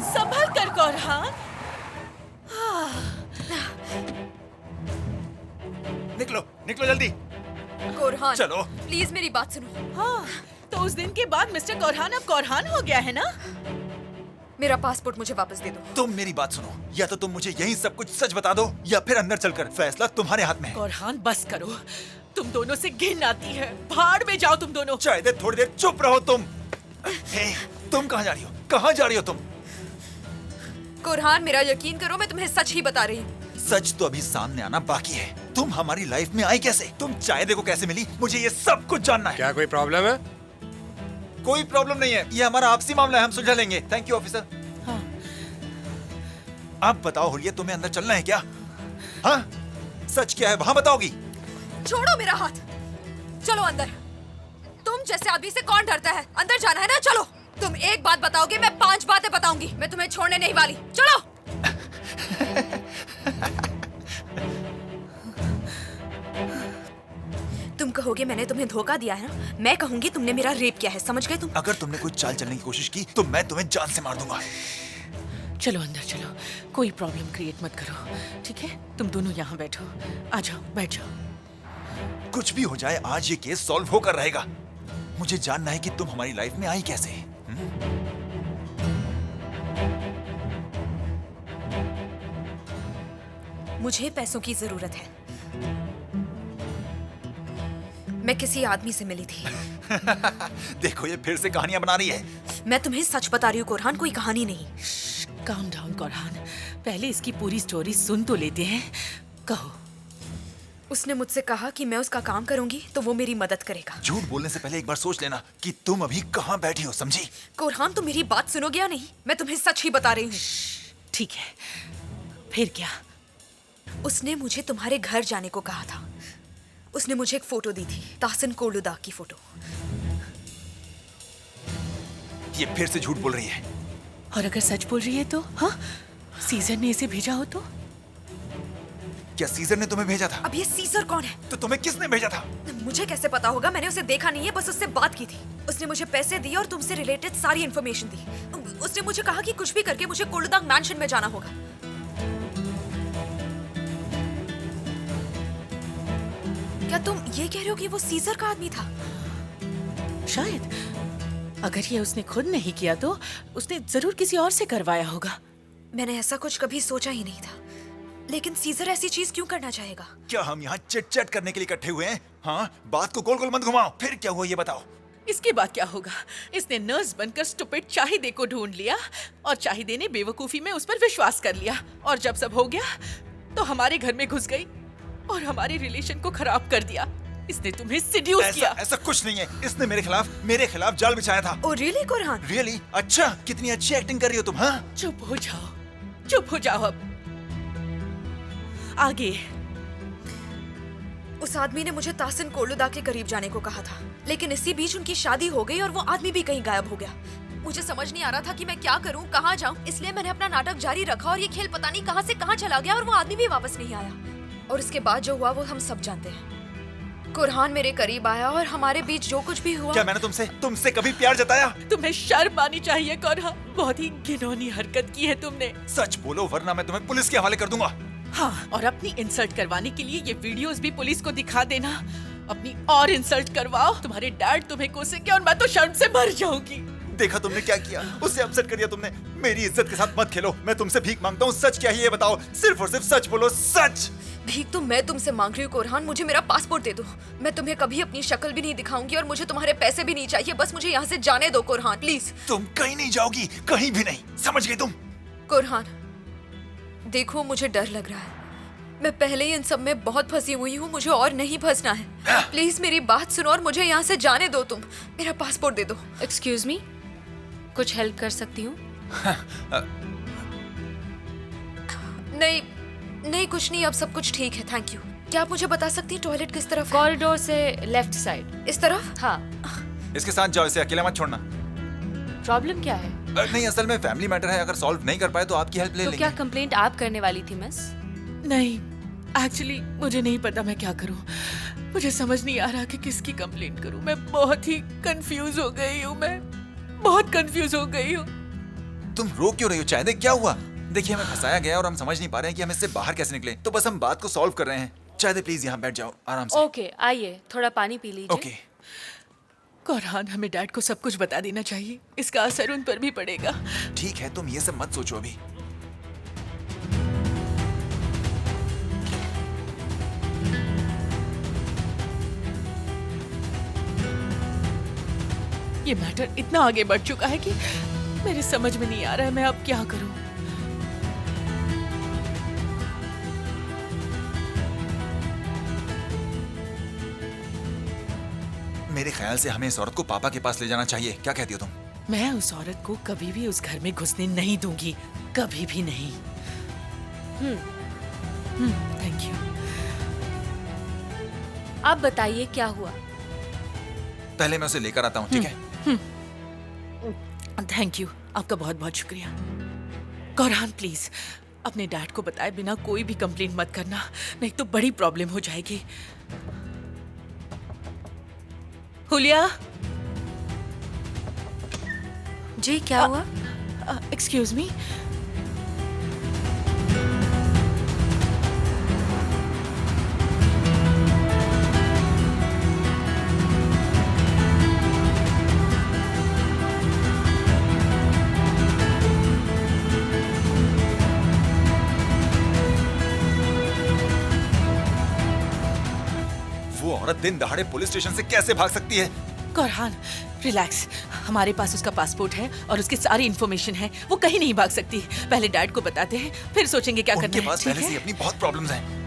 संभल कर कोरहान। निकलो निकलो जल्दी। कोरहान चलो। प्लीज मेरी बात सुनो। हाँ, तो उस दिन के बाद मिस्टर कोरहान अब कोरहान हो गया है ना? मेरा पासपोर्ट मुझे वापस दे दो। तुम मेरी बात सुनो, या तो तुम मुझे यही सब कुछ सच बता दो या फिर अंदर चलकर फैसला तुम्हारे हाथ में है। कोरहान बस करो, तुम दोनों से घिन आती है। भाड़ में जाओ तुम दोनों। चाहे दे थोड़ी देर चुप रहो तुम। हे, तुम कहाँ जा रही हो? कहाँ जा रही हो तुम? कोरहान मेरा यकीन करो, मैं तुम्हें सच ही बता रही हूँ। सच तो अभी सामने आना बाकी है। तुम हमारी लाइफ में आई कैसे? तुम चाय को कैसे मिली? मुझे ये सब कुछ जानना है। क्या कोई प्रॉब्लम है? कोई प्रॉब्लम नहीं है, ये हमारा आपसी मामला है, हम सुलझा लेंगे। Thank you officer. हाँ। आप बताओ हुलिया, तुम्हें अंदर चलना है क्या? हाँ, सच क्या है वहाँ बताओगी? छोड़ो मेरा हाथ, चलो अंदर। तुम जैसे आदमी से कौन डरता है? अंदर जाना है ना, चलो। तुम एक बात बताओगे, मैं 5 बातें बताऊंगी। मैं तुम्हें छोड़ने नहीं वाली, चलो। तुम कहोगे मैंने तुम्हें धोखा दिया है ना, मैं कहूंगी तुमने मेरा रेप किया है, समझ गए तुम? अगर तुमने कोई चाल चलने की कोशिश की तो मैं तुम्हें जान से मार दूंगा। चलो अंदर चलो, कोई प्रॉब्लम क्रिएट मत करो, ठीक है? तुम दोनों यहाँ बैठो, आ जाओ, बैठ जाओ। कुछ भी हो जाए, आज ये केस सॉल्व होकर रहेगा। मुझे जानना है कि तुम हमारी लाइफ में आई कैसे? मुझे पैसों की जरूरत है। मैं किसी आदमी से मिली थी। देखो ये फिर से कहानियां बना रही है। मैं तुम्हें सच बता रही हूँ कोरहान, कोई कहानी नहीं। काम डाउन कोरहान, पहले इसकी पूरी स्टोरी सुन तो लेते हैं। कहो। उसने मुझसे कहा कि मैं उसका काम करूंगी तो वो मेरी मदद करेगा। झूठ बोलने से पहले एक बार सोच लेना कि तुम अभी कहाँ बैठी हो, समझी? कोरहान तुम मेरी बात सुनोगे या नहीं? मैं तुम्हें सच ही बता रही हूँ। ठीक है, फिर क्या? उसने मुझे तुम्हारे घर जाने को कहा था। उसने मुझे एक फोटो दी थी, ताहसिन कोलुदा की फोटो। ये फिर से झूठ बोल रही है। और अगर सच बोल रही है तो? हाँ, सीजर ने इसे भेजा हो तो? क्या सीजर ने तुम्हें भेजा था? अब ये सीजर कौन है? तो तुम्हें किसने भेजा था? मुझे कैसे पता होगा? मैंने उसे देखा नहीं है, बस उससे बात की थी। उसने मुझे पैसे दिए और तुमसे रिलेटेड सारी इन्फॉर्मेशन दी। उसने मुझे कहा कि कुछ भी करके मुझे कोलुदाग मैंशन में जाना होगा। क्या तुम ये कह रहे हो कि वो सीजर का आदमी था? शायद। अगर ये उसने खुद नहीं किया तो उसने जरूर किसी और से करवाया होगा। मैंने ऐसा कुछ कभी सोचा ही नहीं था, लेकिन सीजर ऐसी चीज क्यों करना चाहेगा? क्या हम यहाँ चिट चैट करने के लिए इकट्ठे हुए हैं? हाँ, बात को गोल गोल मत घुमाओ। फिर क्या हुआ ये बताओ। इसके बाद क्या होगा? इसने नर्स बनकर स्टूपिड चाहिदे को ढूंढ लिया और चाहिदे ने बेवकूफी में उस पर विश्वास कर लिया, और जब सब हो गया तो हमारे घर में घुस गई और हमारे रिलेशन को खराब कर दिया। इसने तुम्हें सिड्यूस किया। ऐसा कुछ नहीं है। इसने मेरे खिलाफ जाल बिछाया था। Oh really Korhan? रियली? अच्छा, कितनी अच्छी एक्टिंग कर रही हो तुम। हाँ, चुप हो जाओ, चुप हो जाओ। अब आगे। उस आदमी ने मुझे ताहसिन कोलुदा के करीब जाने को कहा था, लेकिन इसी बीच उनकी शादी हो गई और वो आदमी भी कहीं गायब हो गया। मुझे समझ नहीं आ रहा था कि मैं क्या करूं, कहां जाऊं, इसलिए मैंने अपना नाटक जारी रखा और ये खेल पता नहीं कहां से कहां चला गया और वो आदमी भी वापस नहीं आया। और इसके बाद जो हुआ वो हम सब जानते हैं। कोरहान मेरे करीब आया और हमारे बीच जो कुछ भी हुआ। क्या मैंने तुमसे कभी प्यार जताया? तुम्हें शर्म आनी चाहिए कोरहान, बहुत ही घिनौनी हरकत की है तुमने। सच बोलो वरना मैं तुम्हें पुलिस के हवाले कर दूंगा। हाँ, और अपनी इंसल्ट करवाने के लिए ये वीडियोस भी पुलिस को दिखा देना। अपनी और इंसल्ट करवाओ, तुम्हारे डैड तुम्हें कोसेंगे और मैं तो शर्म से मर जाऊंगी। देखा तुमने क्या किया? उसे अपसेट कर दिया तुमने। मेरी इज्जत के साथ मत खेलो। मैं तुमसे भीख मांगता हूँ, सच क्या है ये बताओ। सिर्फ और सिर्फ सच बोलो, सच। भीख तो मैं तुमसे मांग रही हूँ कोरहान, मुझे मेरा पासपोर्ट दे दो। मैं तुम्हें कभी अपनी शक्ल भी नहीं दिखाऊंगी और मुझे तुम्हारे पैसे भी नहीं चाहिए। बस मुझे यहाँ से जाने दो कोरहान, प्लीज। तुम कहीं नहीं जाओगी, कहीं भी नहीं, समझ गई तुम? कोरहान देखो, मुझे डर लग रहा है। मैं पहले ही इन सब में बहुत फंसी हुई हूँ, मुझे और नहीं फंसना है। प्लीज मेरी बात सुनो और मुझे यहाँ से जाने दो। तुम मेरा पासपोर्ट दे दो। एक्सक्यूज मी, कुछ हेल्प कर सकती हूँ? नहीं नहीं, कुछ नहीं, अब सब कुछ ठीक है, थैंक यू। क्या आप मुझे बता सकती हैं टॉयलेट किस तरफ है? कॉरिडोर से लेफ्ट साइड। इस तरफ? हाँ। इसके साथ जाओ, इसे अकेला मत छोड़ना। प्रॉब्लम क्या है? नहीं, असल में फैमिली मैटर है। अगर सॉल्व नहीं कर पाए तो आपकी हेल्प ले तो लेंगे। क्या कंप्लेंट आप करने वाली थी मिस? नहीं, एक्चुअली मुझे नहीं पता मैं क्या करूं। मुझे समझ नहीं आ रहा कि किसकी कंप्लेंट करूं। मैं बहुत ही कंफ्यूज हो गई हूं। मैं बहुत कंफ्यूज हो गई हूं। तुम रो क्यों रही हो चाहते? क्या हुआ? देखिए हमें फंसाया गया और हम समझ नहीं पा रहे हैं कि हम इससे बाहर कैसे निकले। तो बस हम बात को सॉल्व कर रहे हैं। चाहते प्लीज यहाँ बैठ जाओ आराम से। ओके, आइए थोड़ा पानी पी लीजिए। ओके। कौरहान, हमें डैड को सब कुछ बता देना चाहिए। इसका असर उन पर भी पड़ेगा। ठीक है, तुम ये सब मत सोचो अभी। ये मैटर इतना आगे बढ़ चुका है कि मेरे समझ में नहीं आ रहा है मैं अब क्या करूं। मेरे ख्याल से हमें इस औरत को पापा के पास ले जाना चाहिए। क्या कहती हो तुम? मैं उस औरत को कभी भी उस घर में घुसने नहीं दूंगी, कभी भी नहीं। Thank you. आप बताइए क्या हुआ? पहले मैं उसे लेकर आता हूँ, ठीक है? थैंक यू, आपका बहुत बहुत शुक्रिया। कौरहान प्लीज अपने डैड को बताए बिना कोई भी कंप्लेंट मत करना, नहीं तो बड़ी प्रॉब्लम हो जाएगी। हुलिया, जी क्या हुआ? Excuse me. वो औरत दिन दहाड़े पुलिस स्टेशन से कैसे भाग सकती है? कौरहान रिलैक्स, हमारे पास उसका पासपोर्ट है और उसकी सारी इन्फॉर्मेशन है। वो कहीं नहीं भाग सकती। पहले डैड को बताते हैं, फिर सोचेंगे क्या करना उनके है। पास ठीक पहले से है? ही अपनी बहुत प्रॉब्लम्स हैं।